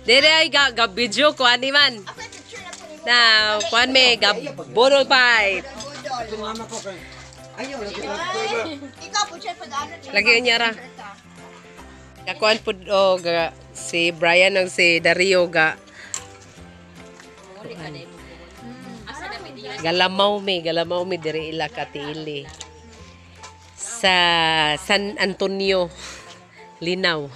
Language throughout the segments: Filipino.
Dere ay ga-video ko ani man. Na kuan me ga-bodol pipe. Lagi niya ra. Kakuan pud si Brian ug si Dario ga galamaw mi diri ila Katili sa San Antonio, Linaw.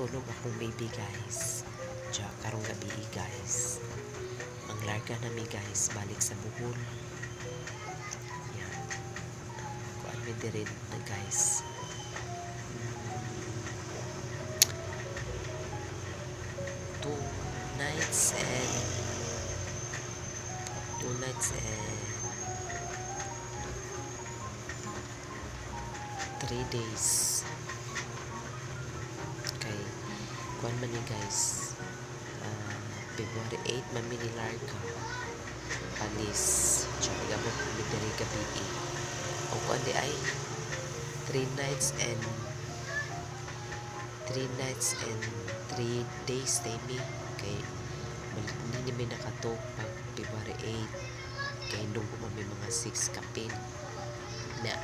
Tulog akong baby guys. Diya karong gabi guys. Ang larga nami guys balik sa Bohol. Yan. Kuan mi diri na guys. Two nights and 3 days. Kuan man ni guys, February 8 man mi nilarga panis tsaka gamot mi diri gabi o kuan di ay 3 nights and 3 days mi kay hindi mi nakato pag February 8 kay indong ko may mga 6 kapin na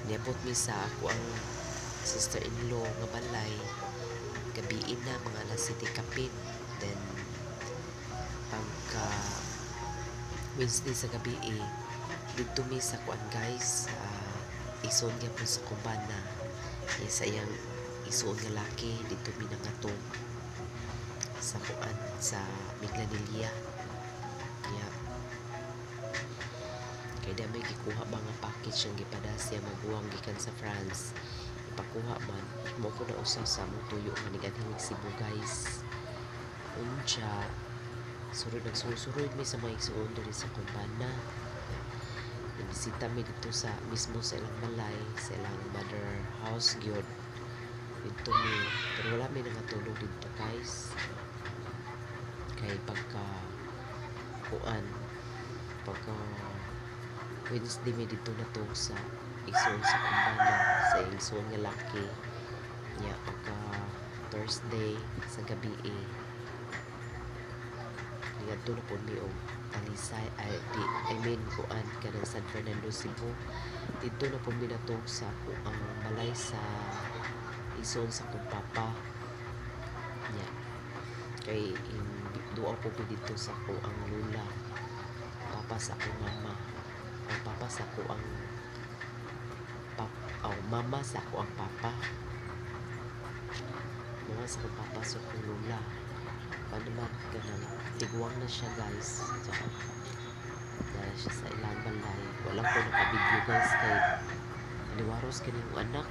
niabot mi sa ako ang sister-in-law nga balay gabiin na mga alas 7 kapin. Then pagka Wednesday sa gabi dito mi sa kuan guys ison niya po sa kumbana sa iyang ison nga laki dito mi nangatong sa kuan sa Miglanilla. Yeah. Kaya dami gikuha mga package ang gipadasya maguwang gikan sa France pakuha man mo ko na usa sa mong tuyo nga nigadhing Cebu guys. Unsa nagsusurod mi sa mga igsuon diri sa kumbana. Nabisita mi dito sa mismo sa ilang balay, sa ilang mother house gyud. Dito mi pero wala mi nangatulog dito guys. Kay pagka Wednesday mi dito na to sa igsoon sa kumbana sa igsoon nga laki niya pagka Thursday sa gabi nigadto na po mi og Talisay I mean kuan kanang San Fernando, Cebu. Dito na po mi natog sa ang balay sa igsoon sa kong papa niya kay duwa po dito sa ko ang lula papa sa ko mama ang papa sa ko ang mama sa ako ang papa mga sa akong papa sa akong lula paano man ganang tiguang na siya guys tsaka dahil siya sa ilang balay walang ko nakabidyo guys kay niwaros kanyang anak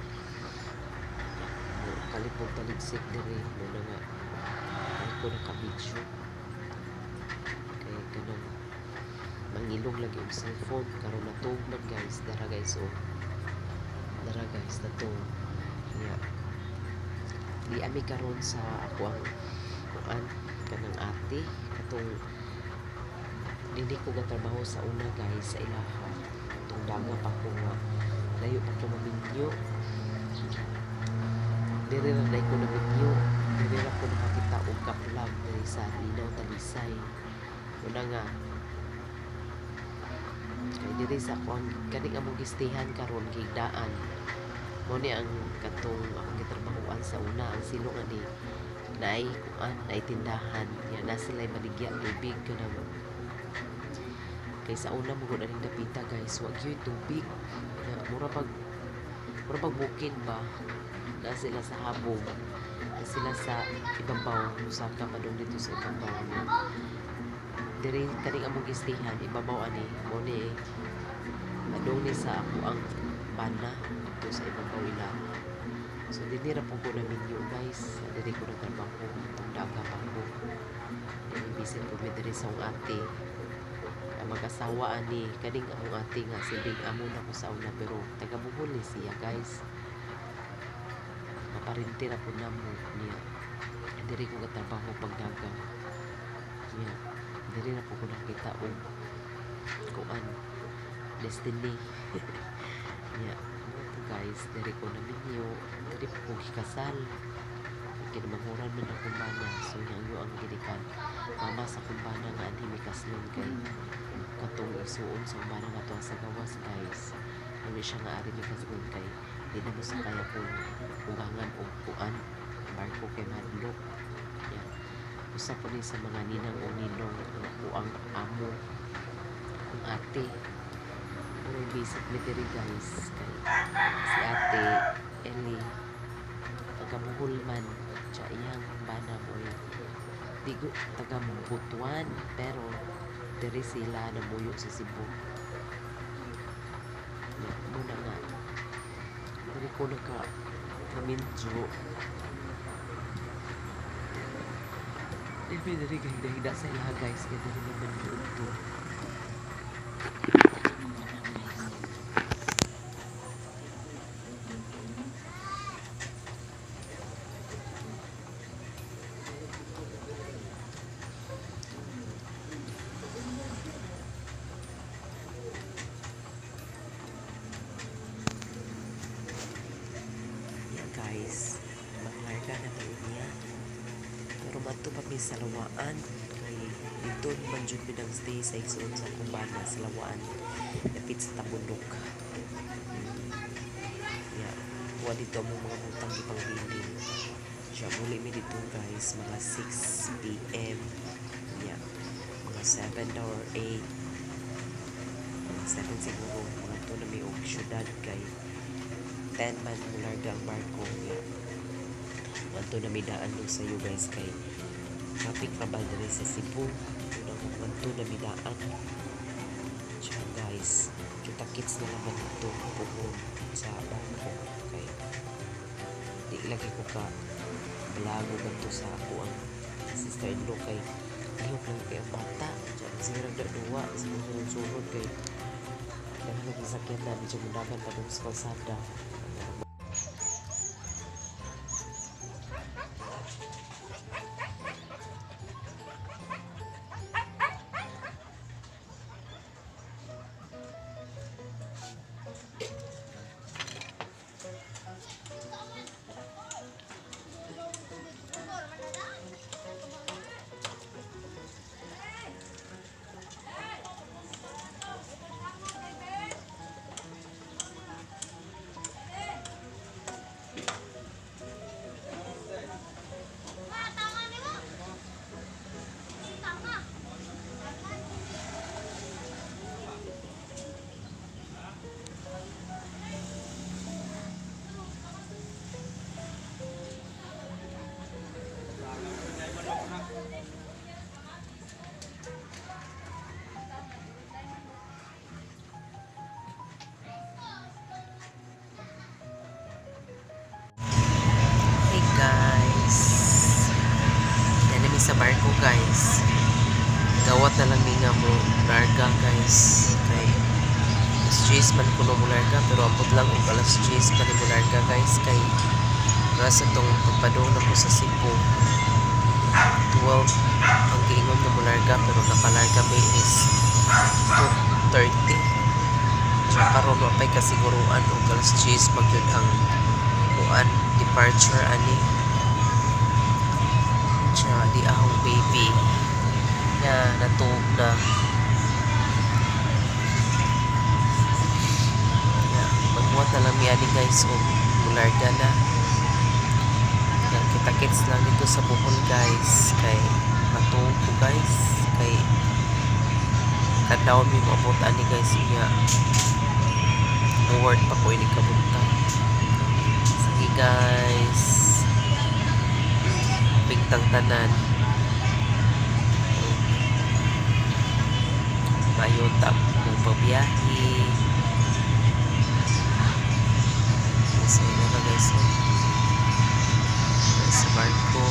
kalipong taligsik diri mo na nga walang ko nakabidyo kaya ganang mangilong lagi ang cellphone karon natog man guys dara guys na to di ami karon sa ako ang kuan kanang ate katong dili ko gatrabaho sa una guys sa ilaha itong daga pa ko nga layo pa ko maminyo diri ra ko naminyo diri ra ko nakakita og kaplag diri sa Linaw, Talisay una nga kay diri sa kuan kaning among gistehan karon gigdaan mo ni ang katong akong gitrabahoan sa una ang silong ani naay kuan naay tindahan yan na sila baligya tubig kanang kay sa una mo gud aning dapita guys, wag gyud tubig. Mura pag bukid ba na sila sa habog, na sila sa ibabaw, usaka padung dito sa ibabaw niya. Diri kaning among gistihan ibabaw ani mo ni padung ni sa ako ang bana dito sa ibabaw ila. So dili ra po ko na minyo guys, diri ko nagtrabaho itong daga pa ko. Ibisin po mi diri sa akong ate. Mag-asawa ani kaning among ate nga silbing amo na ko sa una pero taga Bohol ni siya guys. Maparinti ra po namo niya. Diri ko katrabaho pagdagang niya. Diri na po ko nakita og kuan destiny. Niya. Guys, diri ko na minyo, diri po ko gikasal. Kinamanguran man ang kumbana, so yung ang ginikan mama sa kumbana nga anhi may kaslon kay katong isuon sa kumbana nga to sa gawas guys. Ano siya nga ari may kaslon kay di na mo sa kaya kung ugangan o kuan barko kay madlok. Yan. Usa po ni sa mga ninang o ninong nga ang amo ang ate. Pero basic ni diri guys kay si ate Eli taga-Bohol man siya iyang bana mo digo taga-Butuan pero diri sila namuyo sa Cebu. Muna nga diri ko kamindyo diri higda sa ilaha guys kaya diri naman yun to. Guys, maglarga na tayo niya pero mato pa may salawaan kay dito man jud mi nang stay sa igsoon sa kumbana sa lawaan dapit sa tabundok. Yeah, wa dito mo mga butang gipang bilin siya muli mi dito guys mga 6 PM yeah, mga 7 or 8 mga 7 siguro mga to na may og syudad kay 10 man mularga ang barko niya. Manto na midaan doon sa iyo guys kay traffic na ba diri sa Cebu. Manto na midaan. Siya guys, kita kits na naman ito puhon sa barko kay di lagi ko ka balago ganito sa ako ang sister-in-law kay ayok lang kay ang bata. Diyan sigurang daduwa, sunod kay dahil nagkasakyan na medyo mundagan pa doon sa kalsada. Sa barko guys, gawat na lang nga mo larga guys kay alas 10 man kuno mo larga pero abot lang og alas 10 pa ni mo larga guys kay rasa tong pagpadong na po sa Cebu 12 ang giingon na mo larga pero nakalarga may is 2:30 so karon mapay kasiguruan og alas 10 magyud ang kuan departure ani siya di ahong baby na natuog na magmuat na lang miyani guys o mularga na kita-kits lang dito sa Bohol guys kay matuog ko guys kay Tanaw mi mabutan ni guys niya. Award pa ko ini kabutan. Sige guys. Pingtang tanan. Mayon ta mo pabiyahe. So yun na guys. Sa barko.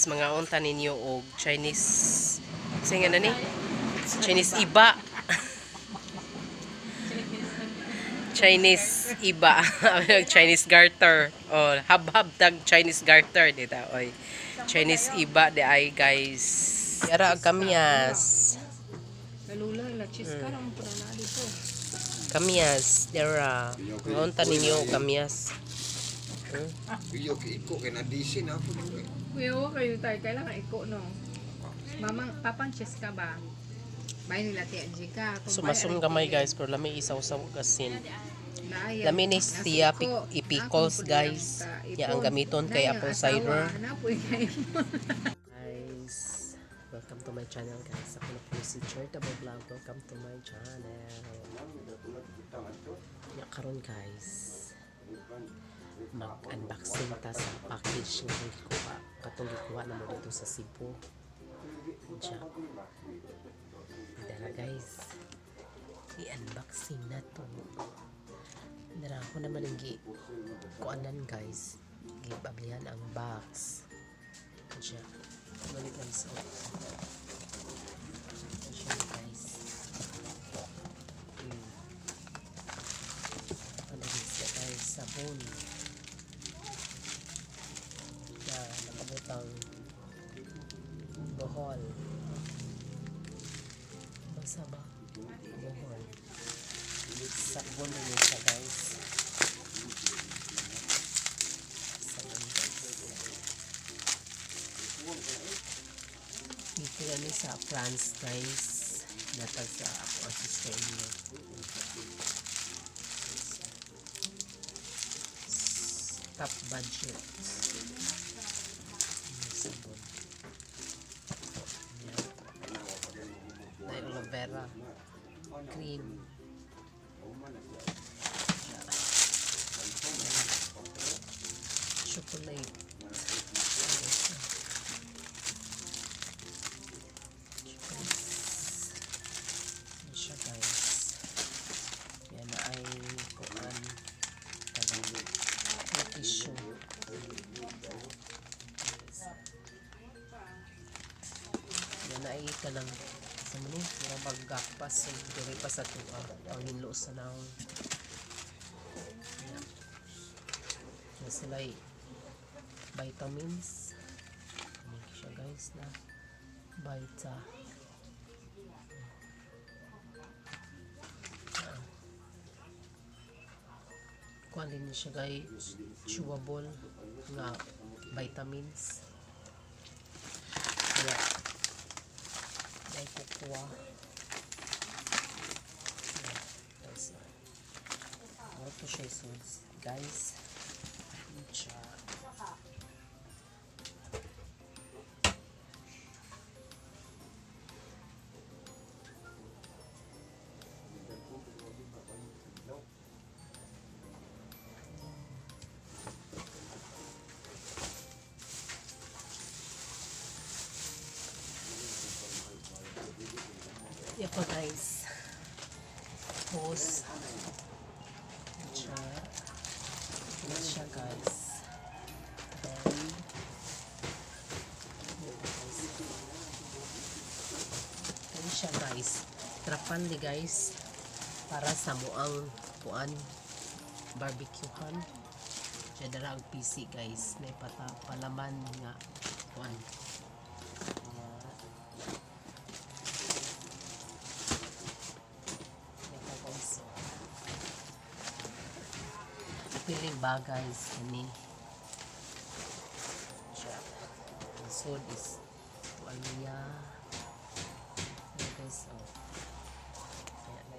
Mga unta ninyo og Chinese singa na ni Chinese iba Chinese iba Chinese garter oh hab-hab tag Chinese garter dito oy Chinese iba de ay guys yara ang kamyas Kalula la chiska ra mo pud na dito. kamyas dera mga unta ninyo kamyas Iyo iko kay na DC na ako nung Kuya, kayo tayo kailangan iko no. Mamang papang chiska ba? May nila tiya jika. sumasun gamay guys pero lami isaw-saw kasin lami ni siya ipikos guys ya ang gamiton kay apple cider guys welcome to my channel guys ako na po si Charitable Vlog welcome to my channel ya karon guys mag-unboxing ta sa package nga gikuha katong gikuha na mo dito sa Cebu diya dara guys i-unboxing na to dara ako naman ang kuanan guys gibablihan ang box diya balik ang so diya guys ano siya guys sabon nakabutang bohol basa ba? Bohol sabon rin siya guys sabon dito yan sa France guys natag sa ako ang sister niyo top budget sabon. Aloe vera cream. Chocolate. Siya guys. Yan na ay kuan tissue. Yan ay kanang sa mani mga bagakpas so diri pa sa tuwa ang hinlo sa naong yan sila vitamins ano siya guys na vita kuan din siya guys chewable nga vitamins kaya ay kukuha what to siya guys siya yan po guys hose siya guys then siya guys trapan di guys para sa muang kuan barbecuehan siya dara ang PC guys may palaman nga kuan piling bagay ini siya so is tuwalya guys so kaya na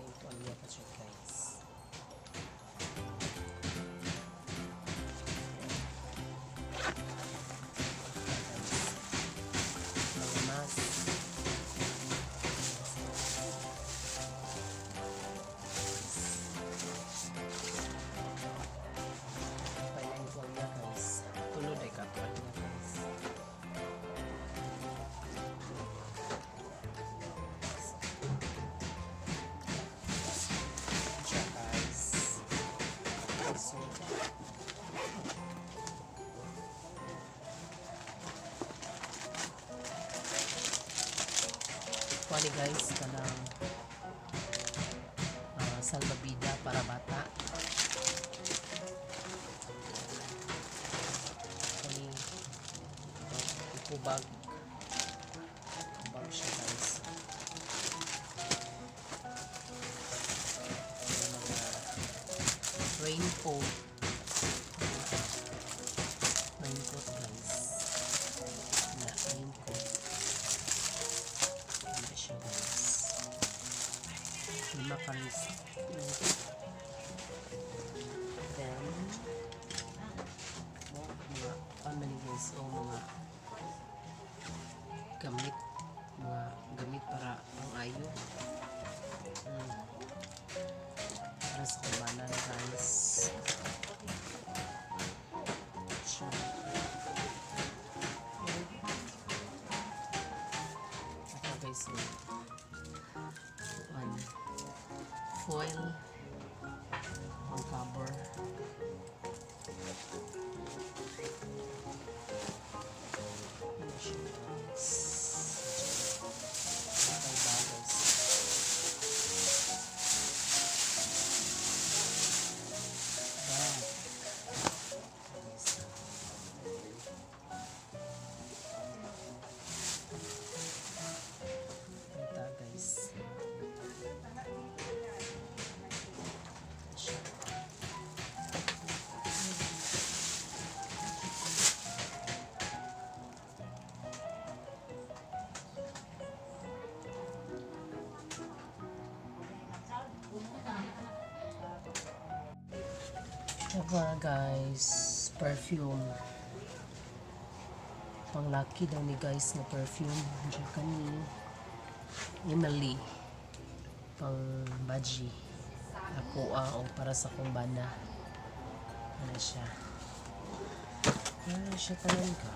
ni guys kanang salbabida para bata. Kani ikubag. Kubag siya guys. May mga raincoat. Raincoat guys. Na raincoat. Hindi siya guys. 5 kanis. Then, mga family guys o mga gamit. Mga gamit para pang ayo. Para sa kumanan guys. Siya. Ito guys foil on cover. Ano siya guys? Bagay-bagay. Bag. Ito guys. Ito guys, perfume. Pang lucky daw ni guys na perfume. Diyan kani Emily. Pang baji. Ako o para sa kumbana. Ano siya? Ano siya talaga?